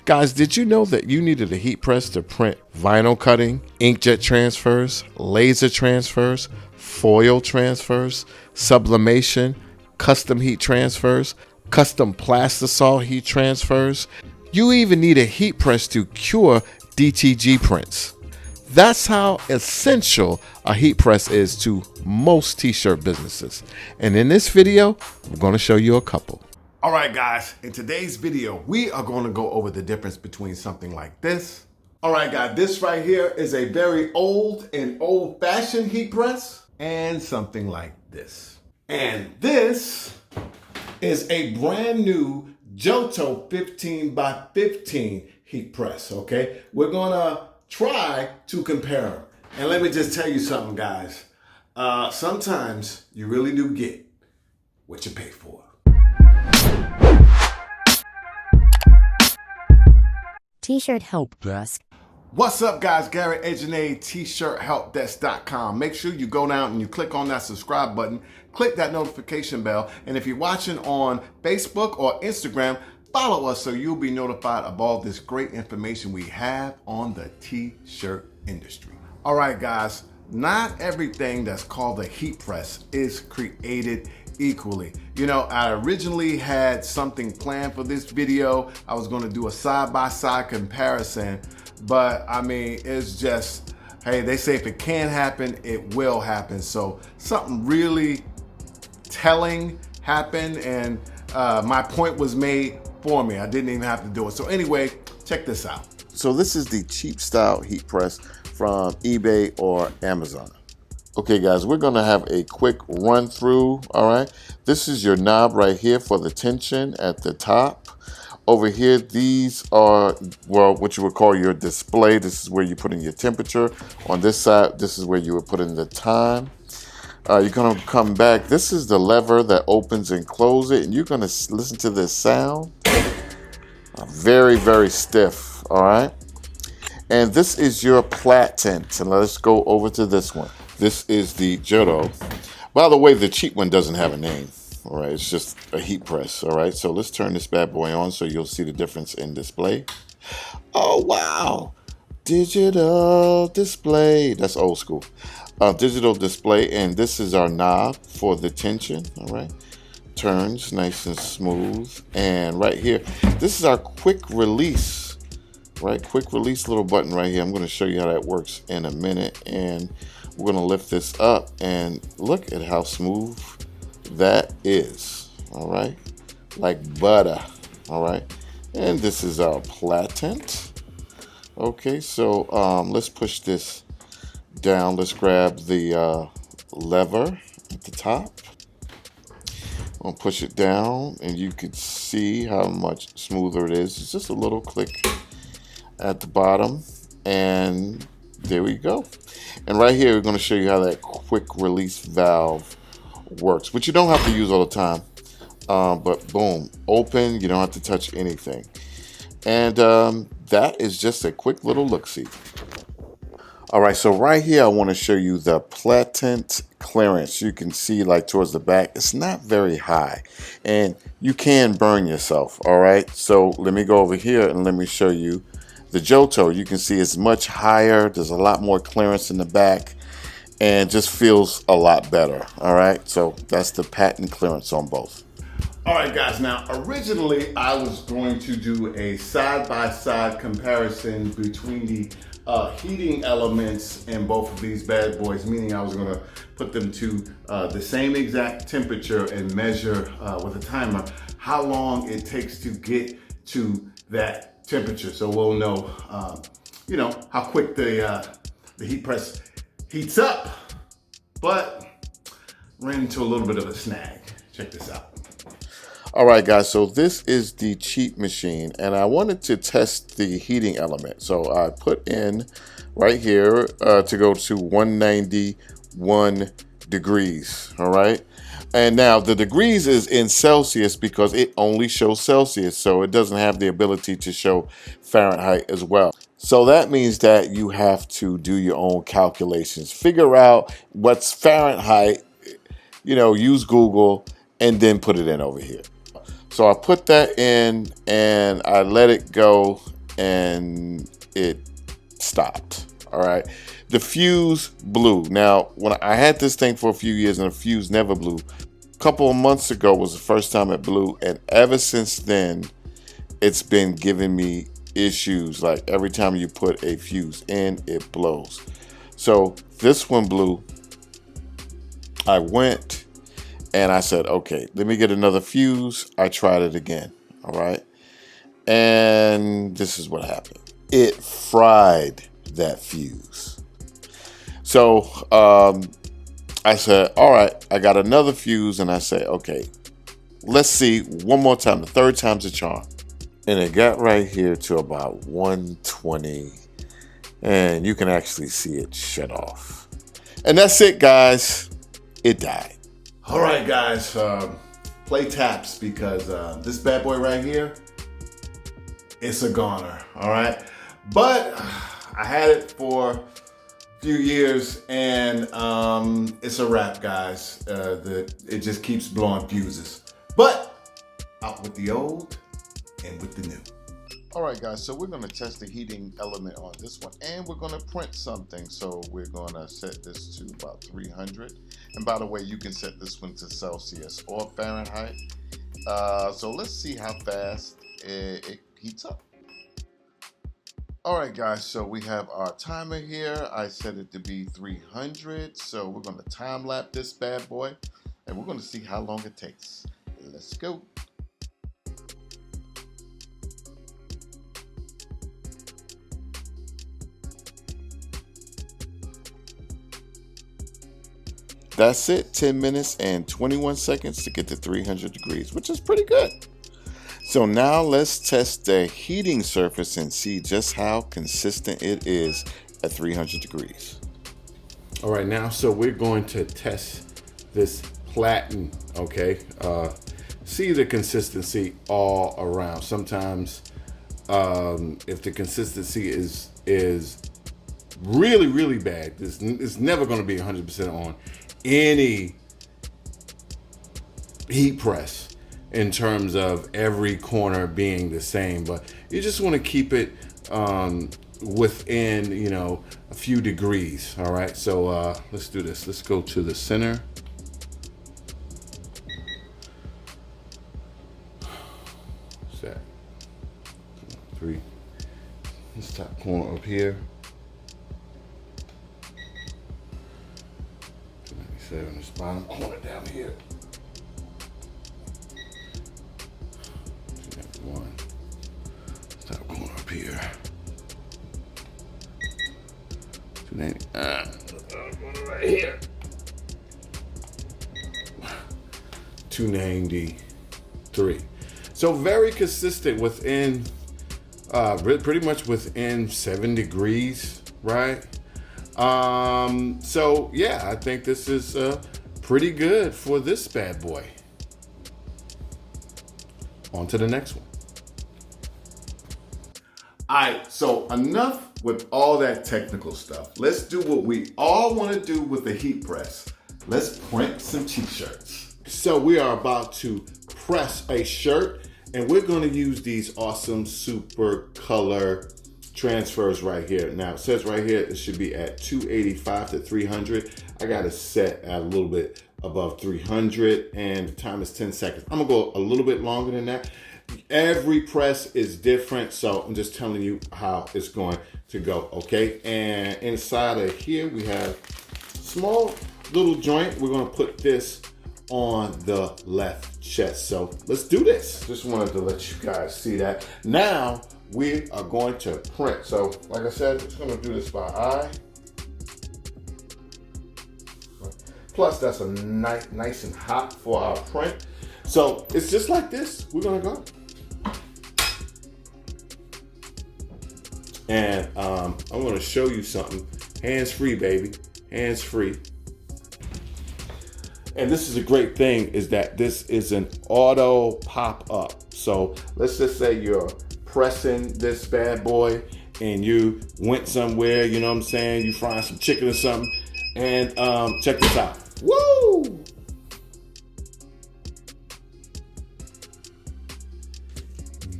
Guys, did you know that you needed a heat press to print vinyl cutting, inkjet transfers, laser transfers, foil transfers, sublimation, custom heat transfers, custom plastisol heat transfers? You even need a heat press to cure DTG prints. That's how essential a heat press is to most t-shirt businesses. And in this video, I'm going to show you a couple. All right, guys, in today's video, we are going to go over the difference between something like this. All right, guys, this right here is a very old and old-fashioned heat press, and something like this. And this is a brand new Johto 15 by 15 heat press, okay? We're going to try to compare them. And let me just tell you something, guys. Sometimes you really do get what you pay for. T-shirt help desk. What's up, guys? Gary Ejene, t-shirthelpdesk.com. Make sure you go down and you click on that subscribe button, click that notification bell, and if you're watching on Facebook or Instagram, follow us so you'll be notified of all this great information we have on the t-shirt industry. All right, guys, not everything that's called a heat press is created equally. You know, I originally had something planned for this video. I was going to do a side-by-side comparison, but I mean, it's just, hey, they say if it can happen, it will happen. So something really telling happened, and my point was made for me. I didn't even have to do it. So anyway, check this out. So this is the cheap style heat press from eBay or Amazon. Okay, guys, we're gonna have a quick run through, all right? This is your knob right here for the tension at the top. Over here, these are, well, what you would call your display. This is where you put in your temperature. On this side, this is where you would put in the time. You're gonna come back. This is the lever that opens and closes it, and you're gonna listen to this sound. Very, very stiff, all right? And this is your platent, and let's go over to this one. This is the Johto. By the way, the cheap one doesn't have a name, all right? It's just a heat press, all right? So let's turn this bad boy on so you'll see the difference in display. Oh, wow. Digital display. That's old school. Digital display, and this is our knob for the tension, all right? Turns nice and smooth. And right here, this is our quick release, right? Quick release little button right here. I'm going to show you how that works in a minute. And we're going to lift this up and look at how smooth that is, all right? Like butter, all right? And this is our platent. Okay, so let's push this down. Let's grab the lever at the top. I'll push it down, and you can see how much smoother it is. It's just a little click at the bottom, and there we go. And right here, we're going to show you how that quick release valve works, which you don't have to use all the time. But boom, open, you don't have to touch anything. And that is just a quick little look-see. All right, so right here, I want to show you the platent clearance. You can see like towards the back, it's not very high, and you can burn yourself, all right? So let me go over here and let me show you the Johto. You can see it's much higher. There's a lot more clearance in the back, and just feels a lot better, all right? So that's the patent clearance on both. All right, guys, now originally I was going to do a side-by-side comparison between the heating elements in both of these bad boys, meaning I was going to put them to the same exact temperature and measure with a timer how long it takes to get to that temperature, so we'll know, you know, how quick the heat press heats up. But ran into a little bit of a snag. Check this out. All right, guys, so this is the cheap machine, and I wanted to test the heating element. So I put in right here to go to 191 degrees, all right? And now the degrees is in Celsius because it only shows Celsius, so it doesn't have the ability to show Fahrenheit as well. So that means that you have to do your own calculations, figure out what's Fahrenheit, you know, use Google, and then put it in over here. So I put that in and I let it go, and it stopped. All right. The fuse blew. Now, when I had this thing for a few years and the fuse never blew, a couple of months ago was the first time it blew. And ever since then, it's been giving me issues. Like every time you put a fuse in, it blows. So this one blew. I went and I said, okay, let me get another fuse. I tried it again. All right. And this is what happened. It fried that fuse. So I said, all right, I got another fuse. And I said, okay, let's see one more time. The third time's a charm. And it got right here to about 120. And you can actually see it shut off. And that's it, guys. It died. All right, guys. Play taps because this bad boy right here, it's a goner. All right. But I had it for a few years and it's a wrap, guys. It just keeps blowing fuses. But out with the old and with the new. All right, guys, so we're going to test the heating element on this one, and we're going to print something. So we're going to set this to about 300. And by the way, you can set this one to Celsius or Fahrenheit. So let's see how fast it heats up. All right, guys, so we have our timer here. I set it to be 300. So we're going to time lapse this bad boy, and we're going to see how long it takes. Let's go. That's it, 10 minutes and 21 seconds to get to 300 degrees, which is pretty good. So now let's test the heating surface and see just how consistent it is at 300 degrees. All right, now, so we're going to test this platen, okay? See the consistency all around. Sometimes if the consistency is really, really bad, it's never gonna be 100% on any heat press in terms of every corner being the same, but you just want to keep it within, you know, a few degrees. All right, so let's do this. Let's go to the center. Set 3. This top corner up here. 297. This bottom corner down here. 291. Top corner up here. 290. Corner right here. 293. So very consistent within, pretty much within 7 degrees, right? So yeah, I think this is pretty good for this bad boy. On to the next one. All right, so enough with all that technical stuff. Let's do what we all want to do with the heat press. Let's print some t-shirts. So we are about to press a shirt, and we're going to use these awesome super color transfers right here. Now it says right here it should be at 285 to 300. I got it set at a little bit above 300, and the time is 10 seconds. I'm gonna go a little bit longer than that. Every press is different, so I'm just telling you how it's going to go, okay? And inside of here we have small little joint. We're gonna put this on the left chest. So let's do this. Just wanted to let you guys see that. Now we are going to print. So like I said, it's gonna do this by eye. Plus that's a nice and hot for our print. So it's just like this. We're gonna go. And I'm gonna show you something. Hands-free, baby, hands-free. And this is a great thing, is that this is an auto pop-up. So let's just say you're pressing this bad boy and you went somewhere, you know what I'm saying? You frying some chicken or something, and check this out. Woo!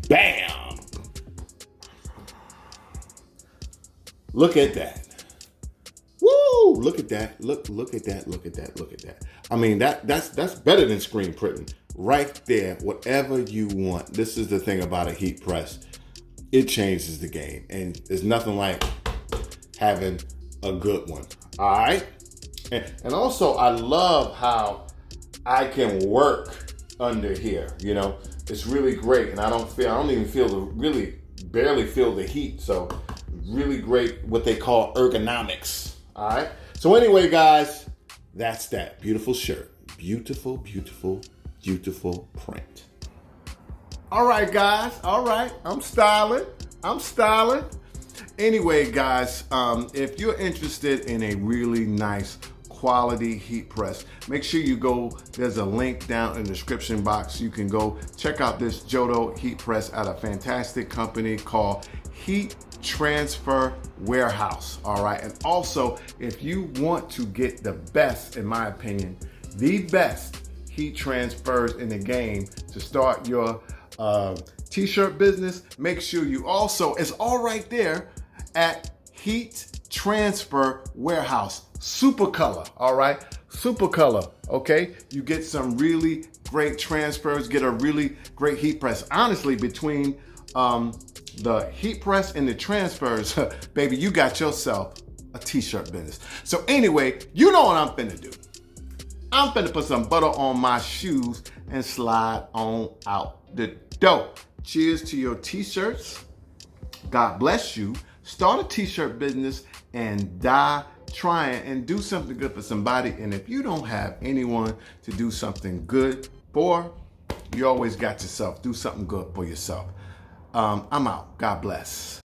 Bam! Look at that. Woo! Look at that. Look at that. Look at that. Look at that. I mean, that's better than screen printing. Right there, whatever you want. This is the thing about a heat press. It changes the game. And there's nothing like having a good one. All right? And also, I love how I can work under here. You know, it's really great. And I don't even barely feel the heat. So really great what they call ergonomics. All right. So anyway, guys, that's that beautiful shirt. Beautiful, beautiful, beautiful print. All right, guys. All right. I'm styling. Anyway, guys, if you're interested in a really nice quality heat press, make sure you go, there's a link down in the description box. You can go check out this Jodo heat press at a fantastic company called Heat Transfer Warehouse. All right. And also, if you want to get the best, in my opinion, the best heat transfers in the game to start your t-shirt business, make sure you also, it's all right there at Heat Transfer Warehouse. Super color, all right? Super color, okay? You get some really great transfers, get a really great heat press. Honestly, between the heat press and the transfers, baby, you got yourself a t-shirt business. So anyway, you know what I'm finna do. I'm finna put some butter on my shoes and slide on out the door. Cheers to your t-shirts. God bless you. Start a t-shirt business and die trying and do something good for somebody. And if you don't have anyone to do something good for, you always got yourself. Do something good for yourself. I'm out. God bless.